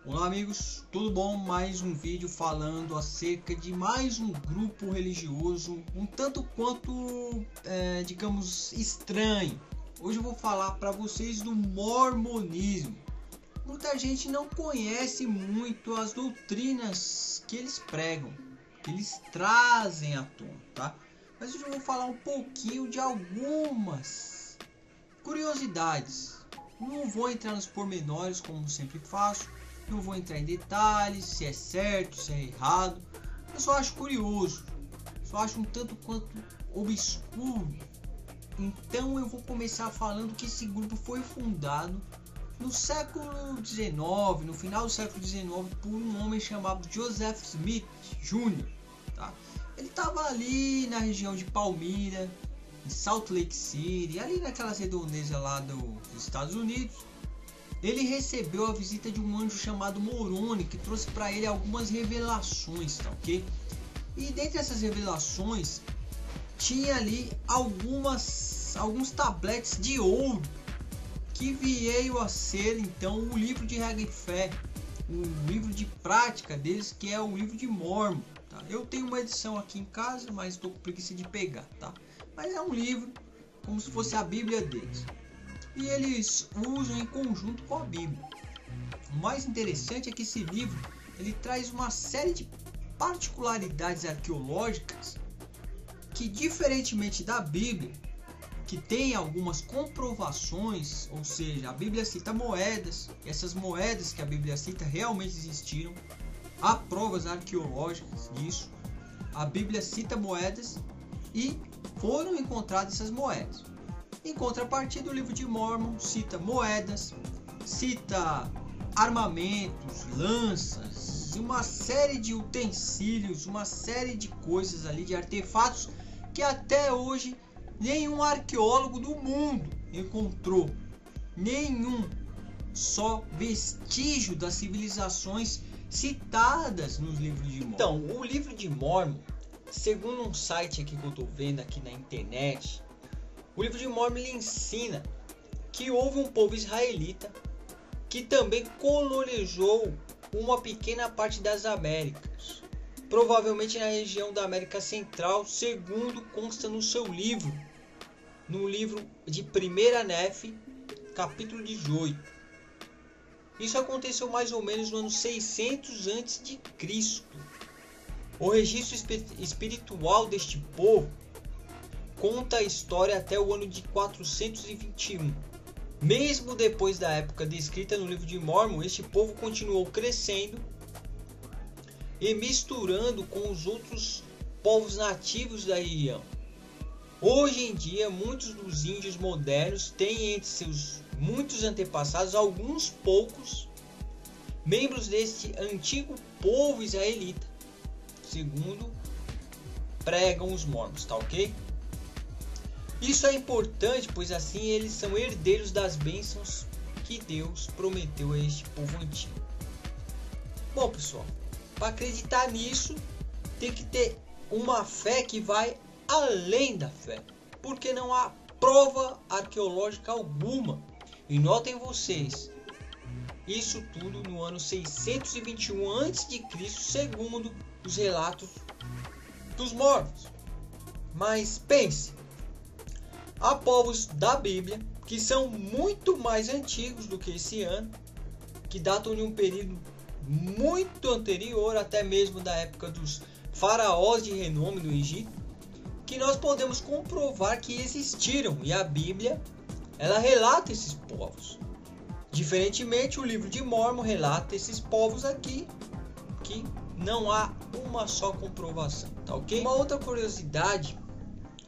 Olá amigos, tudo bom? Mais um vídeo falando acerca de mais um grupo religioso um tanto quanto, digamos, estranho. Hoje eu vou falar para vocês do mormonismo. Muita gente não conhece muito as doutrinas que eles pregam, que eles trazem à tona, tá? Mas hoje eu vou falar um pouquinho de algumas curiosidades. Não vou entrar nos pormenores como sempre faço. Não vou entrar em detalhes, se é certo, se é errado. Eu só acho curioso. Só acho um tanto quanto obscuro. Então eu vou começar falando que esse grupo foi fundado no século XIX, no final do século XIX, por um homem chamado Joseph Smith Jr. Tá? Ele estava ali na região de Palmyra, em Salt Lake City, ali naquelas redondezas lá dos Estados Unidos. Ele recebeu a visita de um anjo chamado Moroni, que trouxe para ele algumas revelações, tá ok? E dentre essas revelações, tinha ali alguns tabletes de ouro, que veio a ser então o livro de regra e fé, o livro de prática deles, que é o livro de Mórmon. Tá? Eu tenho uma edição aqui em casa, mas estou com preguiça de pegar, tá? Mas é um livro como se fosse a Bíblia deles. E eles usam em conjunto com a Bíblia. O mais interessante é que esse livro ele traz uma série de particularidades arqueológicas que, diferentemente da Bíblia, que tem algumas comprovações, ou seja, a Bíblia cita moedas, e essas moedas que a Bíblia cita realmente existiram, há provas arqueológicas disso. A Bíblia cita moedas e foram encontradas essas moedas. Em contrapartida, o livro de Mórmon cita moedas, cita armamentos, lanças, uma série de utensílios, uma série de coisas ali, de artefatos que até hoje nenhum arqueólogo do mundo encontrou. Nenhum só vestígio das civilizações citadas nos livros de Mórmon. Então, o livro de Mórmon, segundo um site aqui que eu estou vendo aqui na internet, o livro de Mórmon ele ensina que houve um povo israelita que também colonizou uma pequena parte das Américas, provavelmente na região da América Central, segundo consta no seu livro, no livro de 1 Nefe, capítulo 18. Isso aconteceu mais ou menos no ano 600 a.C. O registro espiritual deste povo conta a história até o ano de 421. Mesmo depois da época descrita no livro de Mórmon, este povo continuou crescendo e misturando com os outros povos nativos da região. Hoje em dia, muitos dos índios modernos têm entre seus muitos antepassados alguns poucos membros deste antigo povo israelita, segundo pregam os mormons, tá ok? Isso é importante, pois assim eles são herdeiros das bênçãos que Deus prometeu a este povo antigo. Bom pessoal, para acreditar nisso tem que ter uma fé que vai além da fé, porque não há prova arqueológica alguma. E notem vocês, isso tudo no ano 621 a.C., segundo os relatos dos mormons. Mas pense, há povos da Bíblia que são muito mais antigos do que esse ano, que datam de um período muito anterior, até mesmo da época dos faraós de renome do Egito, que nós podemos comprovar que existiram, e a Bíblia ela relata esses povos. Diferentemente, o livro de Mórmon relata esses povos aqui que não há uma só comprovação, tá ok? Uma outra curiosidade,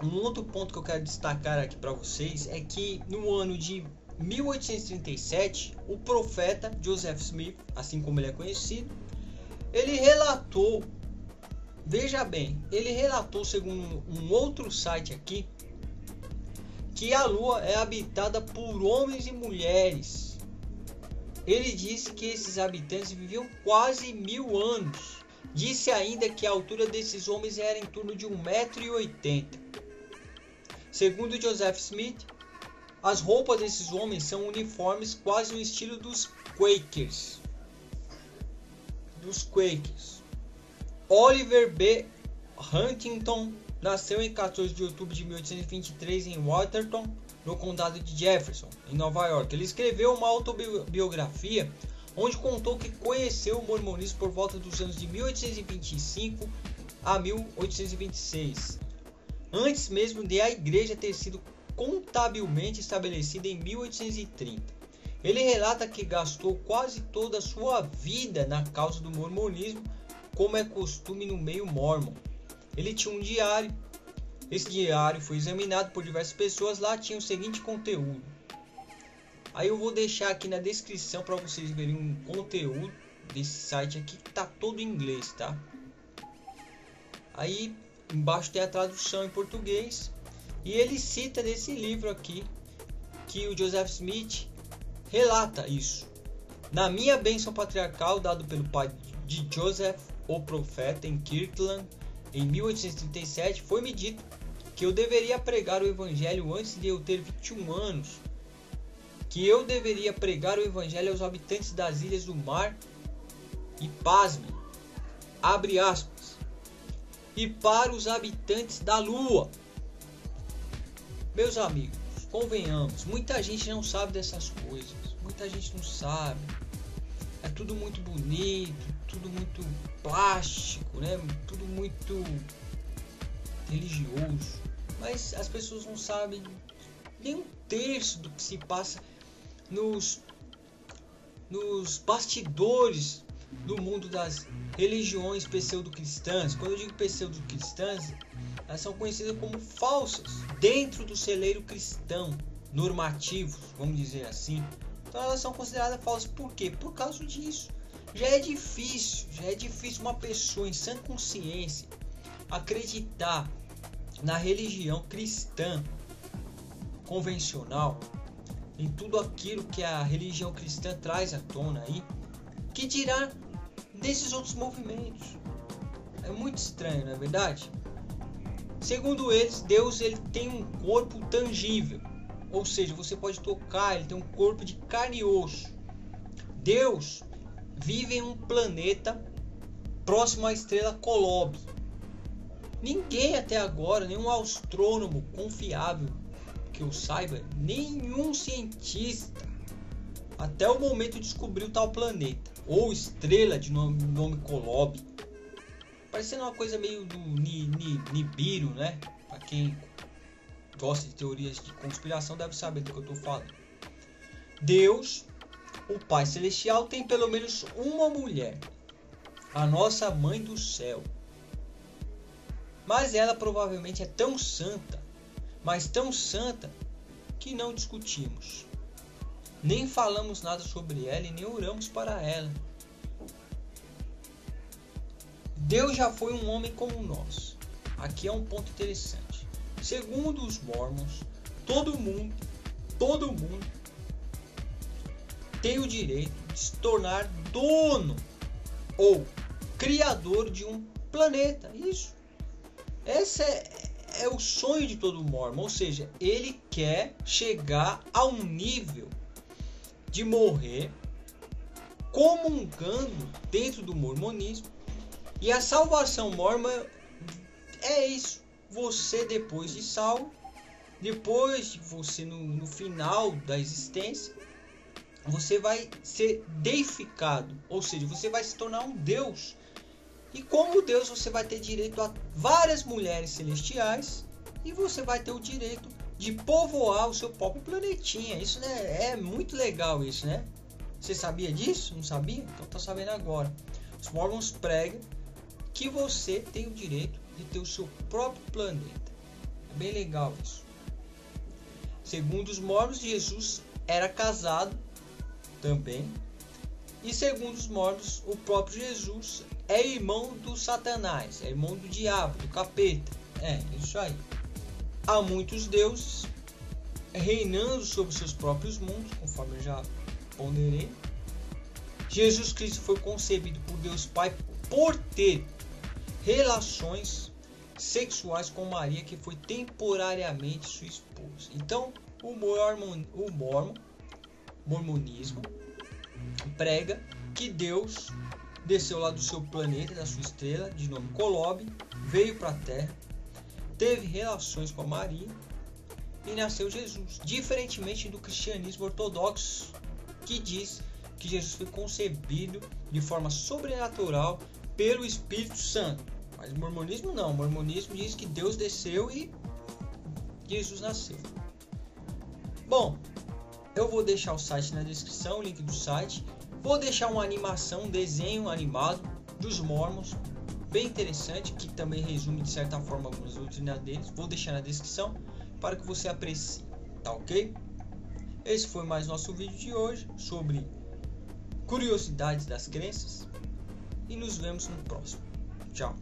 um outro ponto que eu quero destacar aqui para vocês é que no ano de 1837, o profeta Joseph Smith, assim como ele é conhecido, ele relatou, veja bem, ele relatou segundo um outro site aqui, que a Lua é habitada por homens e mulheres. Ele disse que esses habitantes viviam quase 1000 anos. Disse ainda que a altura desses homens era em torno de 1,80 m. Segundo Joseph Smith, as roupas desses homens são uniformes quase no estilo dos Quakers. dos Quakers. Oliver B. Huntington nasceu em 14 de outubro de 1823 em Watertown, no condado de Jefferson, em Nova York. Ele escreveu uma autobiografia onde contou que conheceu o mormonismo por volta dos anos de 1825 a 1826, antes mesmo de a igreja ter sido contabilmente estabelecida em 1830. Ele relata que gastou quase toda a sua vida na causa do mormonismo, como é costume no meio mórmon. Ele tinha um diário. Esse diário foi examinado por diversas pessoas. Lá tinha o seguinte conteúdo. Aí eu vou deixar aqui na descrição para vocês verem um conteúdo desse site aqui que tá todo em inglês, tá? Aí embaixo tem a tradução em português. E ele cita nesse livro aqui que o Joseph Smith relata isso. Na minha bênção patriarcal, dado pelo pai de Joseph, o profeta, em Kirtland, em 1837, foi-me dito que eu deveria pregar o evangelho antes de eu ter 21 anos. Que eu deveria pregar o evangelho aos habitantes das ilhas do mar e, pasmem, abre aspas, e para os habitantes da lua. Meus amigos, convenhamos, muita gente não sabe dessas coisas, muita gente não sabe, é tudo muito bonito, tudo muito plástico, né? Tudo muito religioso, mas as pessoas não sabem nem um terço do que se passa nos bastidores do mundo das religiões pseudo-cristãs. Quando eu digo pseudo-cristãs, elas são conhecidas como falsas dentro do celeiro cristão normativo, vamos dizer assim. Então elas são consideradas falsas. Por quê? Por causa disso. Já é difícil uma pessoa em sã consciência acreditar na religião cristã convencional, em tudo aquilo que a religião cristã traz à tona aí, que dirá desses outros movimentos. É muito estranho, não é verdade? Segundo eles, Deus ele tem um corpo tangível, ou seja, você pode tocar, ele tem um corpo de carne e osso. Deus vive em um planeta próximo à estrela Colobe. Ninguém até agora, nenhum astrônomo confiável que eu saiba, nenhum cientista até o momento descobriu tal planeta ou estrela de nome Colobe, parecendo uma coisa meio do Nibiru, né? Para quem gosta de teorias de conspiração deve saber do que eu estou falando. Deus, o Pai Celestial, tem pelo menos uma mulher, a nossa Mãe do Céu, mas ela provavelmente é tão santa, mas tão santa, que não discutimos, nem falamos nada sobre ela e nem oramos para ela. Deus já foi um homem como nós. Aqui é um ponto interessante. Segundo os mormons, todo mundo tem o direito de se tornar dono ou criador de um planeta. Isso. Esse é o sonho de todo mormon, ou seja, ele quer chegar a um nível de morrer comungando dentro do mormonismo. E a salvação mormon é isso. Você depois de salvo, depois de você no final da existência, você vai ser deificado, ou seja, você vai se tornar um Deus. E como Deus, você vai ter direito a várias mulheres celestiais e você vai ter o direito de povoar o seu próprio planetinha. Isso, né, é muito legal isso, né? Você sabia disso? Não sabia? Então tá sabendo agora. Os mormons pregam que você tem o direito de ter o seu próprio planeta. É bem legal isso. Segundo os mormons, Jesus era casado também. E segundo os mormons, o próprio Jesus é irmão do Satanás, é irmão do diabo, do capeta. É, isso aí. Há muitos deuses reinando sobre seus próprios mundos, conforme eu já ponderei. Jesus Cristo foi concebido por Deus Pai por ter relações sexuais com Maria, que foi temporariamente sua esposa. Então, o mormonismo prega que Deus desceu lá do seu planeta, da sua estrela, de nome Kolob, veio para a Terra, teve relações com a Maria e nasceu Jesus. Diferentemente do cristianismo ortodoxo, que diz que Jesus foi concebido de forma sobrenatural pelo Espírito Santo. Mas o mormonismo não. O mormonismo diz que Deus desceu e Jesus nasceu. Bom, eu vou deixar o site na descrição, o link do site. Vou deixar uma animação, um desenho animado dos Mormons, bem interessante, que também resume de certa forma algumas doutrinas deles. Vou deixar na descrição para que você aprecie, tá ok? Esse foi mais nosso vídeo de hoje sobre curiosidades das crenças e nos vemos no próximo. Tchau!